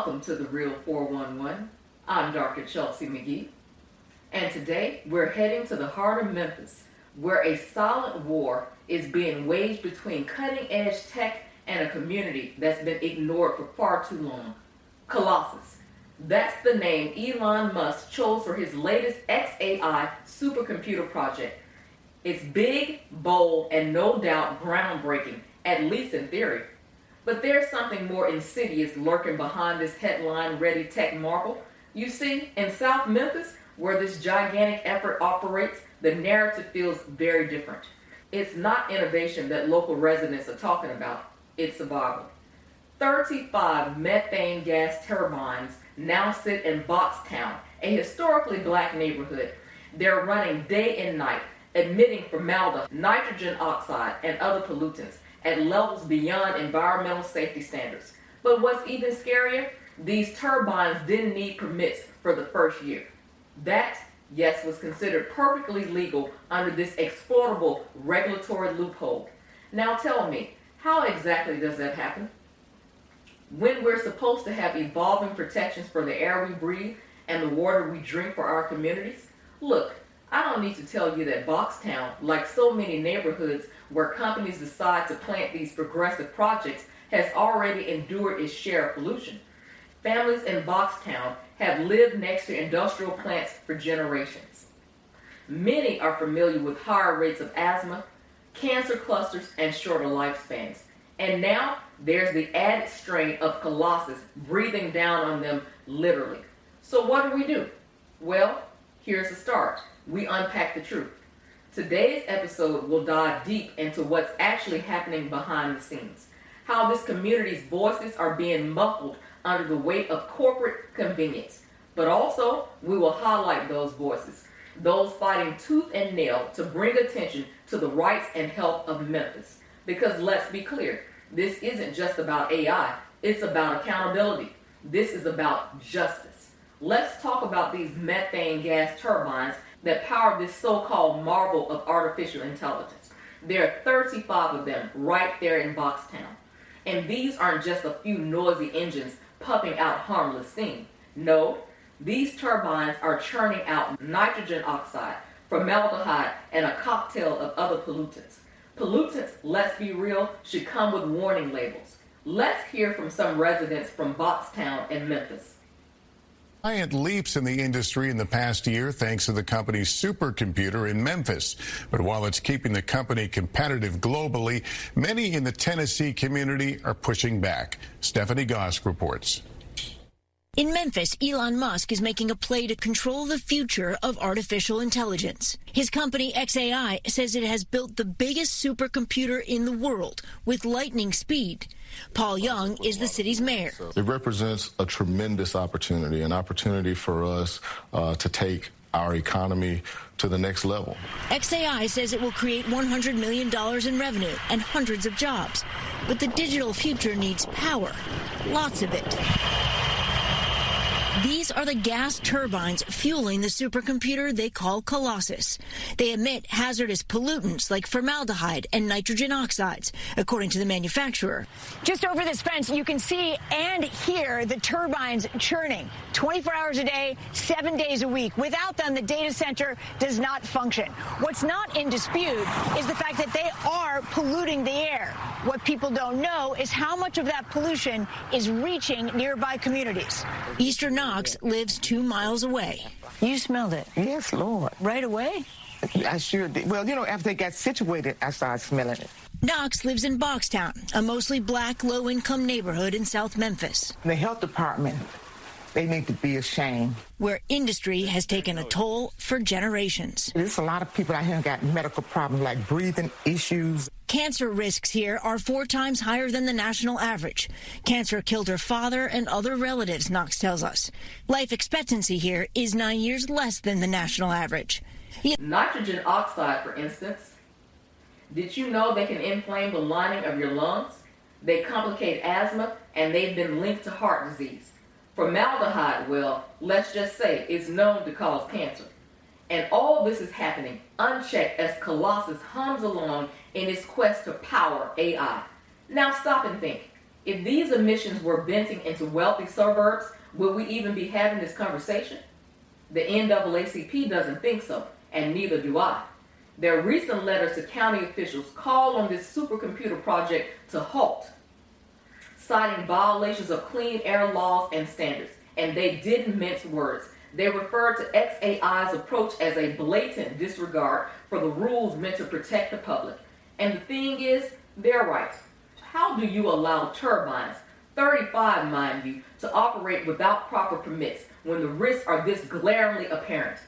Welcome to the Real 411. I'm Dr. Chelsea McGee, and today we're heading to the heart of Memphis, where a silent war is being waged between cutting-edge tech and a community that's been ignored for far too long. Colossus. That's the name Elon Musk chose for his latest XAI supercomputer project. It's big, bold, and no doubt groundbreaking, at least in theory. But there's something more insidious lurking behind this headline-ready tech marvel. You see, in South Memphis, where this gigantic effort operates, the narrative feels very different. It's not innovation that local residents are talking about, it's survival. 35 methane gas turbines now sit in Boxtown, a historically black neighborhood. They're running day and night, emitting formaldehyde, nitrogen oxide, and other pollutants at levels beyond environmental safety standards. But what's even scarier, these turbines didn't need permits for the first year. That, yes, was considered perfectly legal under this exploitable regulatory loophole. Now tell me, how exactly does that happen? When we're supposed to have evolving protections for the air we breathe and the water we drink for our communities? Look, I don't need to tell you that Boxtown, like so many neighborhoods where companies decide to plant these progressive projects, has already endured its share of pollution. Families in Boxtown have lived next to industrial plants for generations. Many are familiar with higher rates of asthma, cancer clusters, and shorter lifespans. And now there's the added strain of Colossus breathing down on them literally. So what do? Well, here's the start. We unpack the truth. Today's episode will dive deep into what's actually happening behind the scenes, how this community's voices are being muffled under the weight of corporate convenience. But also, we will highlight those voices, those fighting tooth and nail to bring attention to the rights and health of Memphis. Because let's be clear, this isn't just about AI, it's about accountability. This is about justice. Let's talk about these methane gas turbines that power this so-called marvel of artificial intelligence. There are 35 of them right there in Boxtown. And these aren't just a few noisy engines pumping out harmless steam. No, these turbines are churning out nitrogen oxide, formaldehyde, and a cocktail of other pollutants. Pollutants, let's be real, should come with warning labels. Let's hear from some residents from Boxtown and Memphis. Giant leaps in the industry in the past year thanks to the company's supercomputer in Memphis. But while it's keeping the company competitive globally, many in the Tennessee community are pushing back. Stephanie Gosk reports. In Memphis, Elon Musk is making a play to control the future of artificial intelligence. His company, XAI, says it has built the biggest supercomputer in the world with lightning speed. Paul Young is the city's mayor. It represents a tremendous opportunity, an opportunity for us to take our economy to the next level. XAI says it will create $100 million in revenue and hundreds of jobs. But the digital future needs power, lots of it. These are the gas turbines fueling the supercomputer they call Colossus. They emit hazardous pollutants like formaldehyde and nitrogen oxides, according to the manufacturer. Just over this fence, you can see and hear the turbines churning 24 hours a day, 7 days a week. Without them, the data center does not function. What's not in dispute is the fact that they are polluting the air. What people don't know is how much of that pollution is reaching nearby communities. Easter Knox lives 2 miles away. You smelled it? Yes, Lord. Right away? I sure did. Well, after they got situated, I started smelling it. Knox lives in Boxtown, a mostly black, low-income neighborhood in South Memphis. The health department, they need to be ashamed. Where industry has taken a toll for generations. There's a lot of people out here who got medical problems like breathing issues. Cancer risks here are 4 times higher than the national average. Cancer killed her father and other relatives, Knox tells us. Life expectancy here is 9 years less than the national average. Nitrogen oxide, for instance. Did you know they can inflame the lining of your lungs? They complicate asthma, and they've been linked to heart disease. Formaldehyde, well, let's just say it's known to cause cancer. And all this is happening unchecked as Colossus hums along in its quest to power AI. Now stop and think. If these emissions were venting into wealthy suburbs, would we even be having this conversation? The NAACP doesn't think so, and neither do I. Their recent letters to county officials call on this supercomputer project to halt, citing violations of clean air laws and standards. And they didn't mince words. They referred to XAI's approach as a blatant disregard for the rules meant to protect the public. And the thing is, they're right. How do you allow turbines, 35 mind you, to operate without proper permits when the risks are this glaringly apparent?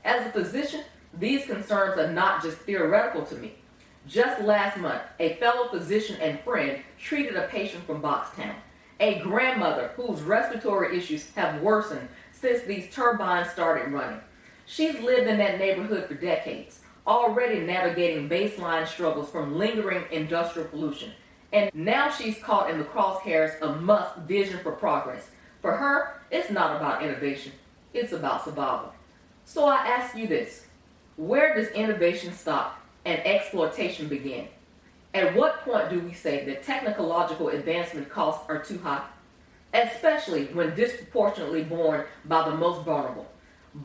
As a physician, these concerns are not just theoretical to me. Just last month, a fellow physician and friend treated a patient from Boxtown, a grandmother whose respiratory issues have worsened since these turbines started running. She's lived in that neighborhood for decades, already navigating baseline struggles from lingering industrial pollution. And now she's caught in the crosshairs of Musk's vision for progress. For her, it's not about innovation, it's about survival. So I ask you this. Where does innovation stop and exploitation begin? At what point do we say that technological advancement costs are too high? Especially when disproportionately borne by the most vulnerable.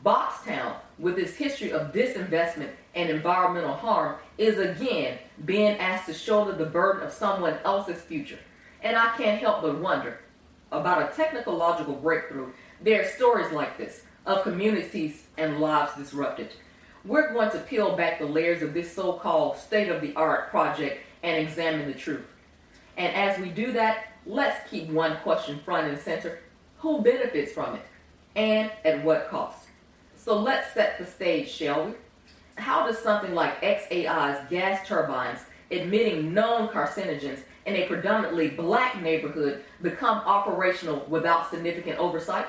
Boxtown, with its history of disinvestment and environmental harm, is again being asked to shoulder the burden of someone else's future. And I can't help but wonder about a technological breakthrough. There are stories like this of communities and lives disrupted. We're going to peel back the layers of this so-called state-of-the-art project and examine the truth. And as we do that, let's keep one question front and center. Who benefits from it? And at what cost? So let's set the stage, shall we? How does something like XAI's gas turbines emitting known carcinogens in a predominantly black neighborhood become operational without significant oversight?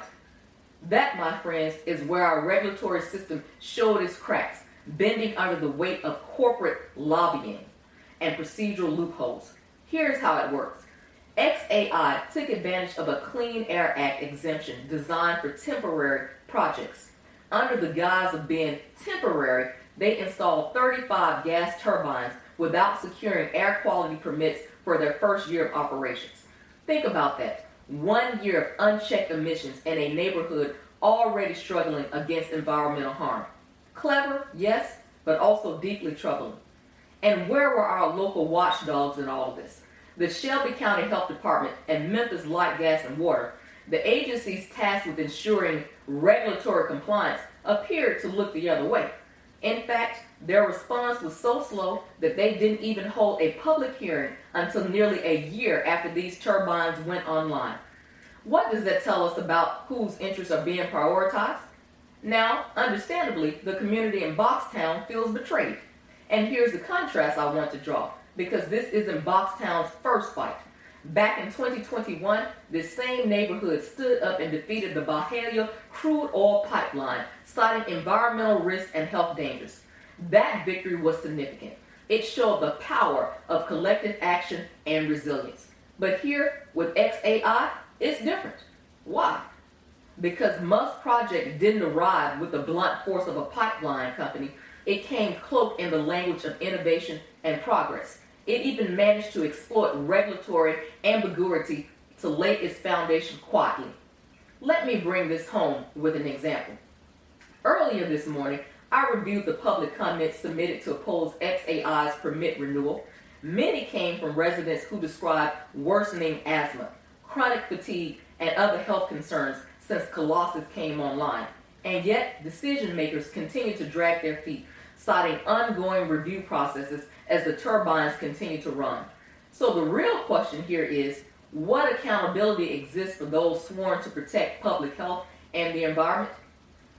That, my friends, is where our regulatory system showed its cracks, bending under the weight of corporate lobbying and procedural loopholes. Here's how it works. XAI took advantage of a Clean Air Act exemption designed for temporary projects. Under the guise of being temporary, they installed 35 gas turbines without securing air quality permits for their first year of operations. Think about that. 1 year of unchecked emissions in a neighborhood already struggling against environmental harm. Clever, yes, but also deeply troubling. And where were our local watchdogs in all of this? The Shelby County Health Department and Memphis Light, Gas, and Water, the agencies tasked with ensuring regulatory compliance, appeared to look the other way. In fact, their response was so slow that they didn't even hold a public hearing until nearly a year after these turbines went online. What does that tell us about whose interests are being prioritized? Now, understandably, the community in Boxtown feels betrayed. And here's the contrast I want to draw, because this isn't Boxtown's first fight. Back in 2021, this same neighborhood stood up and defeated the Bahia crude oil pipeline, citing environmental risks and health dangers. That victory was significant. It showed the power of collective action and resilience. But here, with XAI, it's different. Why? Because Musk's project didn't arrive with the blunt force of a pipeline company. It came cloaked in the language of innovation and progress. It even managed to exploit regulatory ambiguity to lay its foundation quietly. Let me bring this home with an example. Earlier this morning, I reviewed the public comments submitted to oppose XAI's permit renewal. Many came from residents who described worsening asthma, chronic fatigue, and other health concerns since Colossus came online. And yet, decision makers continue to drag their feet, citing ongoing review processes as the turbines continue to run. So the real question here is, what accountability exists for those sworn to protect public health and the environment?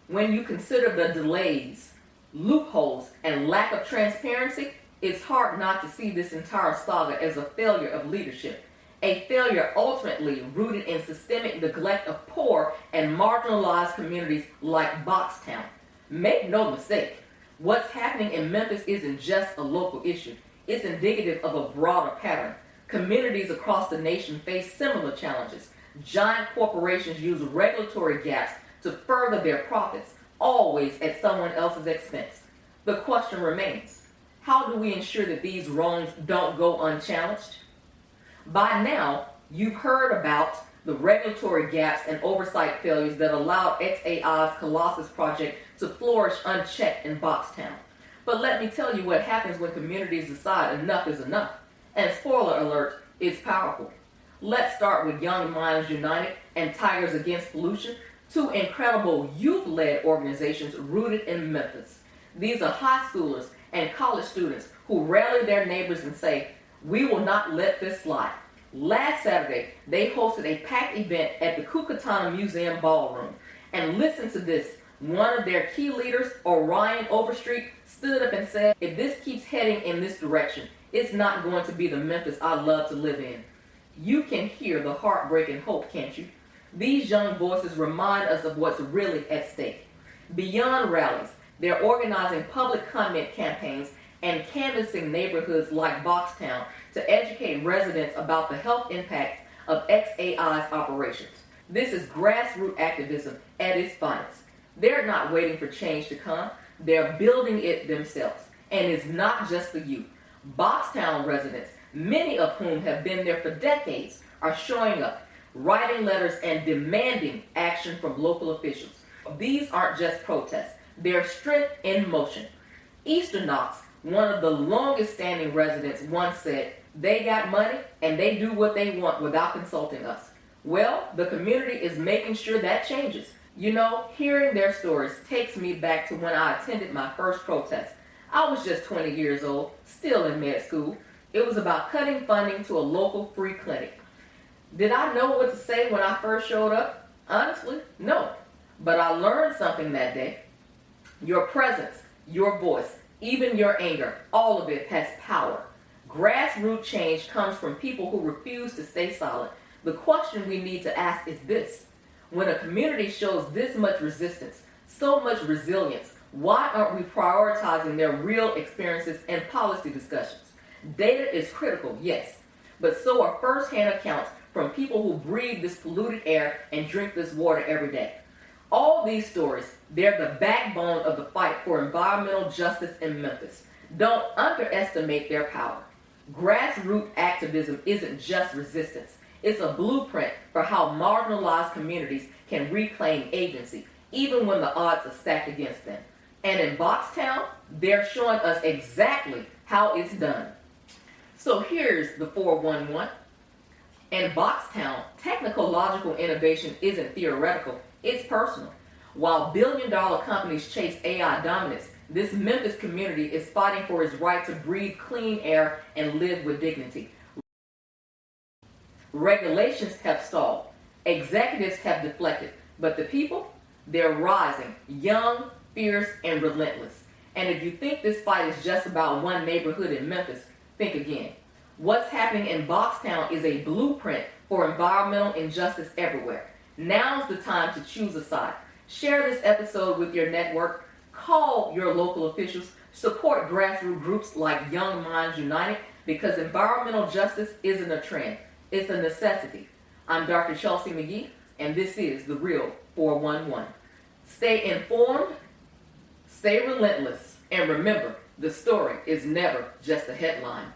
When you consider the delays, loopholes, and lack of transparency, it's hard not to see this entire saga as a failure of leadership. A failure ultimately rooted in systemic neglect of poor and marginalized communities like Boxtown. Make no mistake, what's happening in Memphis isn't just a local issue. It's indicative of a broader pattern. Communities across the nation face similar challenges. Giant corporations use regulatory gaps to further their profits, always at someone else's expense. The question remains, how do we ensure that these wrongs don't go unchallenged? By now, You've heard about the regulatory gaps and oversight failures that allowed XAI's Colossus project to flourish unchecked in Boxtown. But let me tell you what happens when communities decide enough is enough. And spoiler alert, it's powerful. Let's start with Young Minds United and Tigers Against Pollution, two incredible youth-led organizations rooted in Memphis. These are high schoolers and college students who rally their neighbors and say, "We will not let this slide." Last Saturday, they hosted a packed event at the Kukatana Museum Ballroom. And listen to this. One of their key leaders, Orion Overstreet, stood up and said, "If this keeps heading in this direction, it's not going to be the Memphis I love to live in." You can hear the heartbreak and hope, can't you? These young voices remind us of what's really at stake. Beyond rallies, they're organizing public comment campaigns and canvassing neighborhoods like Boxtown to educate residents about the health impacts of XAI's operations. This is grassroots activism at its finest. They're not waiting for change to come. They're building it themselves. And it's not just the youth. Boxtown residents, many of whom have been there for decades, are showing up, writing letters and demanding action from local officials. These aren't just protests. They're strength in motion. Easter Knox, one of the longest standing residents, once said, "They got money and they do what they want without consulting us." Well, the community is making sure that changes. You know, hearing their stories takes me back to when I attended my first protest. I was just 20 years old, still in med school. It was about cutting funding to a local free clinic. Did I know what to say when I first showed up? Honestly, no. But I learned something that day. Your presence, your voice, even your anger, all of it has power. Grassroots change comes from people who refuse to stay silent. The question we need to ask is this: when a community shows this much resistance, so much resilience, why aren't we prioritizing their real experiences and policy discussions? Data is critical, yes, but so are first-hand accounts from people who breathe this polluted air and drink this water every day. All these stories, they're the backbone of the fight for environmental justice in Memphis. Don't underestimate their power. Grassroots activism isn't just resistance. It's a blueprint for how marginalized communities can reclaim agency, even when the odds are stacked against them. And in Boxtown, they're showing us exactly how it's done. So here's the 411. In Boxtown, technological innovation isn't theoretical, it's personal. While billion-dollar companies chase AI dominance, this Memphis community is fighting for its right to breathe clean air and live with dignity. Regulations have stalled, executives have deflected, but the people, they're rising, young, fierce, and relentless. And if you think this fight is just about one neighborhood in Memphis, think again. What's happening in Boxtown is a blueprint for environmental injustice everywhere. Now's the time to choose a side. Share this episode with your network, call your local officials, support grassroots groups like Young Minds United, because environmental justice isn't a trend, it's a necessity. I'm Dr. Chelsea McGee, and this is The Real 411. Stay informed, stay relentless, and remember, the story is never just a headline.